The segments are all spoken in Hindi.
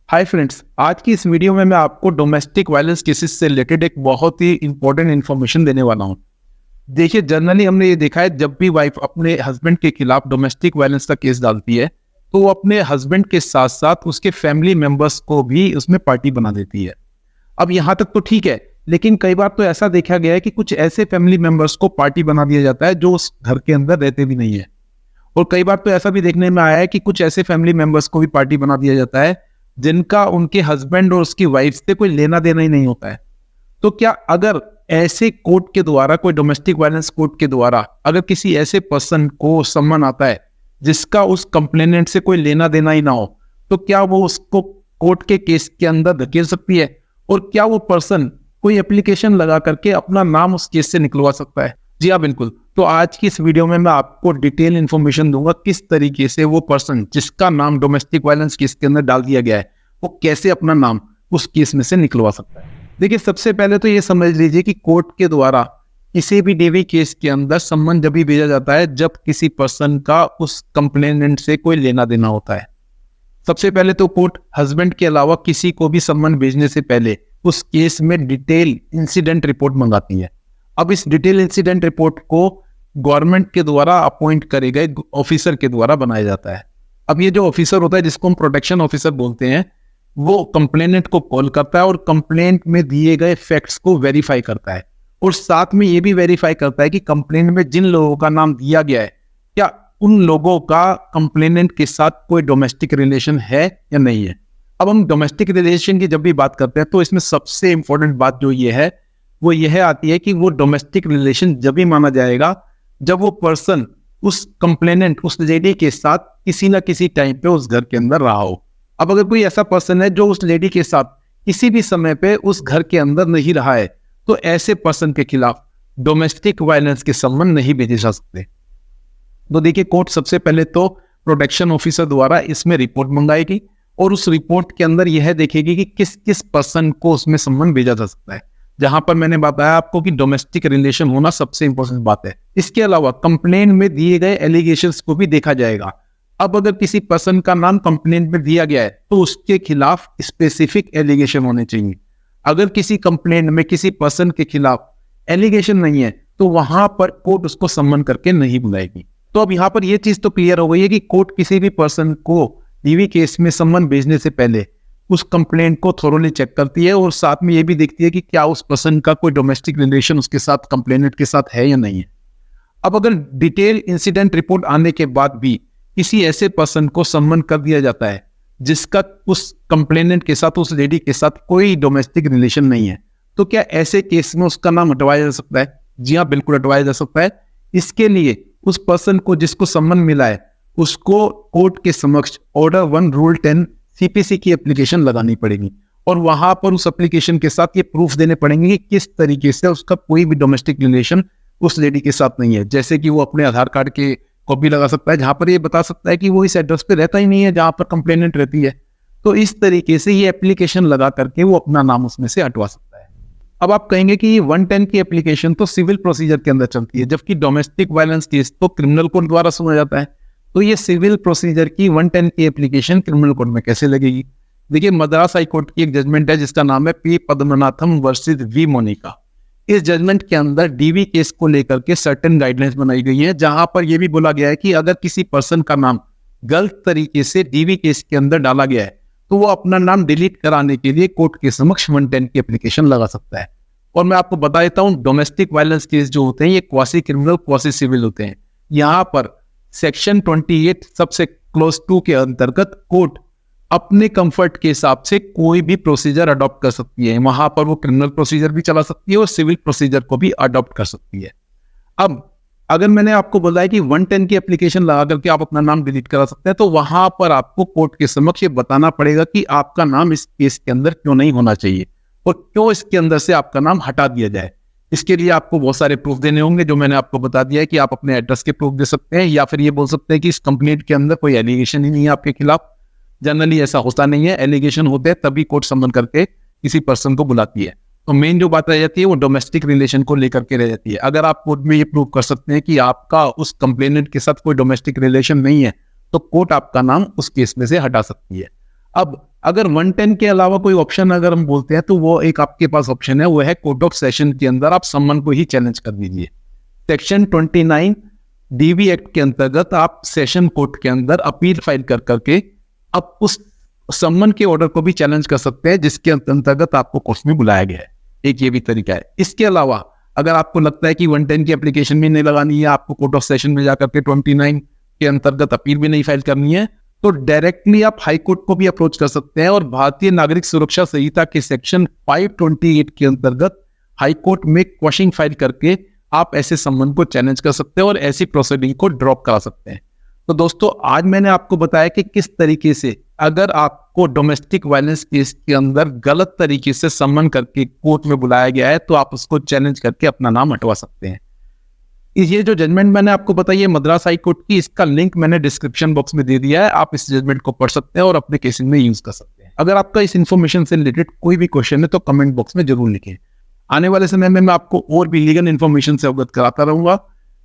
हाय फ्रेंड्स, आज की इस वीडियो में मैं आपको डोमेस्टिक वायलेंस केसेस से रिलेटेड एक बहुत ही इंपॉर्टेंट इन्फॉर्मेशन देने वाला हूं। देखिए, जनरली हमने ये देखा है, जब भी वाइफ अपने हस्बैंड के खिलाफ डोमेस्टिक वायलेंस का केस डालती है तो वो अपने हस्बैंड के साथ साथ उसके फैमिली मेंबर्स को भी उसमें पार्टी बना देती है। अब यहाँ तक तो ठीक है, लेकिन कई बार तो ऐसा देखा गया है कि कुछ ऐसे फैमिली मेंबर्स को पार्टी बना दिया जाता है जो उस घर के अंदर रहते भी नहीं है। और कई बार तो ऐसा भी देखने में आया है कि कुछ ऐसे फैमिली मेंबर्स को भी पार्टी बना दिया जाता है जिनका उनके हस्बैंड और उसकी वाइफ से कोई लेना देना ही नहीं होता है। तो क्या अगर ऐसे कोर्ट के द्वारा, कोई डोमेस्टिक वायलेंस कोर्ट के द्वारा अगर किसी ऐसे पर्सन को सम्मन आता है जिसका उस कंप्लेनेंट से कोई लेना देना ही ना हो, तो क्या वो उसको कोर्ट के केस के अंदर धकेल सकती है? और क्या वो पर्सन कोई एप्लीकेशन लगा करके अपना नाम उस केस से निकलवा सकता है? जी हाँ, बिल्कुल। तो आज की इस वीडियो में मैं आपको डिटेल इन्फॉर्मेशन दूंगा किस तरीके से वो पर्सन जिसका नाम डोमेस्टिक वायलेंस केस के अंदर डाल दिया गया है वो कैसे अपना नाम उस केस में से निकलवा सकता है। देखिए, सबसे पहले तो ये समझ लीजिए कि कोर्ट के द्वारा किसी भी डीवी केस के अंदर सम्मन जब भी भेजा जाता है जब किसी पर्सन का उस कंप्लेनेंट से कोई लेना देना होता है। सबसे पहले तो कोर्ट हस्बैंड के अलावा किसी को भी सम्मन भेजने से पहले उस केस में डिटेल इंसिडेंट रिपोर्ट मंगाती है। अब इस डिटेल इंसिडेंट रिपोर्ट को गवर्नमेंट के द्वारा अपॉइंट करे गए ऑफिसर के द्वारा बनाया जाता है। अब ये जो ऑफिसर होता है जिसको हम प्रोटेक्शन ऑफिसर बोलते हैं, वो कंप्लेनेंट को कॉल करता है और कंप्लेंट में दिए गए फैक्ट्स को वेरीफाई करता है और साथ में ये भी वेरीफाई करता है कि कंप्लेंट में जिन लोगों का नाम दिया गया है क्या उन लोगों का कंप्लेनेंट के साथ कोई डोमेस्टिक रिलेशन है या नहीं है। अब हम डोमेस्टिक रिलेशन की जब भी बात करते हैं तो इसमें सबसे इंपॉर्टेंट बात जो ये है वो यह आती है कि वो डोमेस्टिक रिलेशन जब भी माना जाएगा जब वो पर्सन उस कंप्लेनेंट, उस लेडी के साथ किसी ना किसी टाइम पे उस घर के अंदर रहा हो। अब अगर कोई ऐसा पर्सन है जो उस लेडी के साथ किसी भी समय पे उस घर के अंदर नहीं रहा है तो ऐसे पर्सन के खिलाफ डोमेस्टिक वायलेंस के सम्मन नहीं भेजे जा सकते। तो देखिए, कोर्ट सबसे पहले तो प्रोटेक्शन ऑफिसर द्वारा इसमें रिपोर्ट मंगाएगी और उस रिपोर्ट के अंदर यह देखेगी कि किस किस पर्सन को उसमें सम्मन भेजा जा सकता है। जहां पर मैंने बताया आपको कि डोमेस्टिक रिलेशन होना सबसे इंपॉर्टेंट बात है। इसके अलावा कंप्लेंट में दिए गए एलिगेशंस को भी देखा जाएगा। अब अगर किसी पर्सन का नाम कंप्लेंट में दिया गया है तो उसके खिलाफ स्पेसिफिक एलिगेशन होने चाहिए। अगर किसी कंप्लेंट में किसी पर्सन के खिलाफ एलिगेशन नहीं है तो वहां पर कोर्ट उसको सम्मन करके नहीं बुलाएगी। तो अब यहाँ पर यह चीज तो क्लियर हो गई है कि कोर्ट किसी भी पर्सन को डीवी केस में सम्मन भेजने से पहले उस कंप्लेंट को थोरोली चेक करती है और साथ में ये भी देखती है कि क्या उस पर्सन का कोई डोमेस्टिक रिलेशन उसके साथ, कंप्लेनेंट के साथ है या नहीं है। अब अगर डिटेल इंसिडेंट रिपोर्ट आने के बाद भी किसी ऐसे पर्सन को सम्मन कर दिया जाता है जिसका उस कंप्लेनेंट के साथ, उस लेडी के साथ कोई डोमेस्टिक रिलेशन नहीं है, तो क्या ऐसे केस में उसका नाम हटवाया जा सकता है? जी हाँ, बिल्कुल हटवाया जा सकता है। इसके लिए उस पर्सन को जिसको सम्मन मिला है उसको कोर्ट के समक्ष ऑर्डर 1 रूल 10 सीपीसी की एप्लीकेशन लगानी पड़ेगी और वहां पर उस एप्लीकेशन के साथ ये प्रूफ देने पड़ेंगे कि किस तरीके से उसका कोई भी डोमेस्टिक रिलेशन उस लेडी के साथ नहीं है। जैसे कि वो अपने आधार कार्ड के कॉपी लगा सकता है जहां पर ये बता सकता है कि वो इस एड्रेस पे रहता ही नहीं है जहां पर कंप्लेनेंट रहती है। तो इस तरीके से ये एप्लीकेशन लगा करके वो अपना नाम उसमें से हटवा सकता है। अब आप कहेंगे कि 110 की एप्लीकेशन तो सिविल प्रोसीजर के अंदर चलती है जबकि डोमेस्टिक वायलेंस केस तो क्रिमिनल कोर्ट द्वारा सुना जाता है। तो ये सिविल प्रोसीजर की 110 की एप्लीकेशन क्रिमिनल कोर्ट में कैसे लगेगी? देखिए, मद्रास हाई कोर्ट की एक जजमेंट है जिसका नाम है पी पद्मनाथम वर्सेस वी मोनिका। इस जजमेंट के अंदर डीवी केस को लेकर के सर्टेन गाइडलाइंस बनाई गई है जहां पर यह भी बोला गया है कि अगर किसी पर्सन का नाम गलत तरीके से डीवी केस के अंदर डाला गया है तो वो अपना नाम डिलीट कराने के लिए कोर्ट के समक्ष 110 की एप्लीकेशन लगा सकता है। और मैं आपको बता देता हूं, डोमेस्टिक वायलेंस केस जो होते हैं ये क्वासी क्रिमिनल, क्वासी सिविल होते हैं। यहाँ पर सेक्शन 28 सबसे क्लोज 2 के अंतर्गत कोर्ट अपने कंफर्ट के हिसाब से कोई भी प्रोसीजर अडॉप्ट कर सकती है। वहां पर वो क्रिमिनल प्रोसीजर भी चला सकती है और सिविल प्रोसीजर को भी अडॉप्ट कर सकती है। अब अगर मैंने आपको बोला है कि 110 की एप्लीकेशन लगा करके आप अपना नाम डिलीट करा सकते हैं तो वहां पर आपको कोर्ट के समक्ष ये बताना पड़ेगा कि आपका नाम इस केस के अंदर क्यों नहीं होना चाहिए और क्यों इसके अंदर से आपका नाम हटा दिया जाए। इसके लिए आपको बहुत सारे प्रूफ देने होंगे जो मैंने आपको बता दिया है कि आप अपने एड्रेस के प्रूफ दे सकते हैं या फिर ये बोल सकते हैं कि इस कंप्लेंट के अंदर कोई एलिगेशन ही नहीं है आपके खिलाफ। जनरली ऐसा होता नहीं है, एलिगेशन होते हैं तभी कोर्ट सम्मन करके किसी पर्सन को बुलाती है। तो मेन जो बात रह जाती है वो डोमेस्टिक रिलेशन को लेकर के रह जाती है। अगर आप कोर्ट में ये प्रूव कर सकते हैं कि आपका उस कंप्लेनेंट के साथ कोई डोमेस्टिक रिलेशन नहीं है तो कोर्ट आपका नाम उस केस में से हटा सकती है। अब अगर 110 के अलावा कोई ऑप्शन अगर हम बोलते हैं तो वो एक आपके पास ऑप्शन है, वो है कोर्ट ऑफ सेशन के अंदर आप सम्मन को ही चैलेंज कर दीजिए। सेक्शन 29 डीवी एक्ट के अंतर्गत आप सेशन कोर्ट के अंदर अपील फाइल कर करके आप उस सम्मन के ऑर्डर को भी चैलेंज कर सकते हैं जिसके अंतर्गत आपको कोर्ट में बुलाया गया है। एक ये भी तरीका है। इसके अलावा अगर आपको लगता है कि 110 की एप्लीकेशन भी नहीं लगानी है, आपको कोर्ट ऑफ सेशन में जाकर के 29 के अंतर्गत अपील भी नहीं फाइल करनी है, तो डायरेक्टली आप हाई कोर्ट को भी अप्रोच कर सकते हैं और भारतीय नागरिक सुरक्षा संहिता के सेक्शन 528 के अंतर्गत हाई कोर्ट में क्वेश्चन फाइल करके आप ऐसे सम्मन को चैलेंज कर सकते हैं और ऐसी प्रोसीडिंग को ड्रॉप करा सकते हैं। तो दोस्तों आज मैंने आपको बताया कि किस तरीके से अगर आपको डोमेस्टिक वायलेंस केस के अंदर गलत तरीके से सम्मन करके कोर्ट में बुलाया गया है तो आप उसको चैलेंज करके अपना नाम हटवा सकते हैं। ये जो जजमेंट मैंने आपको बताई है मद्रास हाई कोर्ट की, इसका लिंक मैंने डिस्क्रिप्शन बॉक्स में दे दिया है, आप इस जजमेंट को पढ़ सकते हैं और अपने केसेस में यूज कर सकते हैं। अगर आपका इस इन्फॉर्मेशन से रिलेटेड कोई भी क्वेश्चन है तो कमेंट बॉक्स में जरूर लिखें। आने वाले समय में मैं आपको और भी लीगल इन्फॉर्मेशन से अवगत कराता रहूंगा।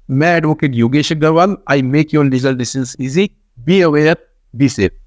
मैं advocate Yogesh Agrawal, I make your legal decisions easy, be aware, be safe.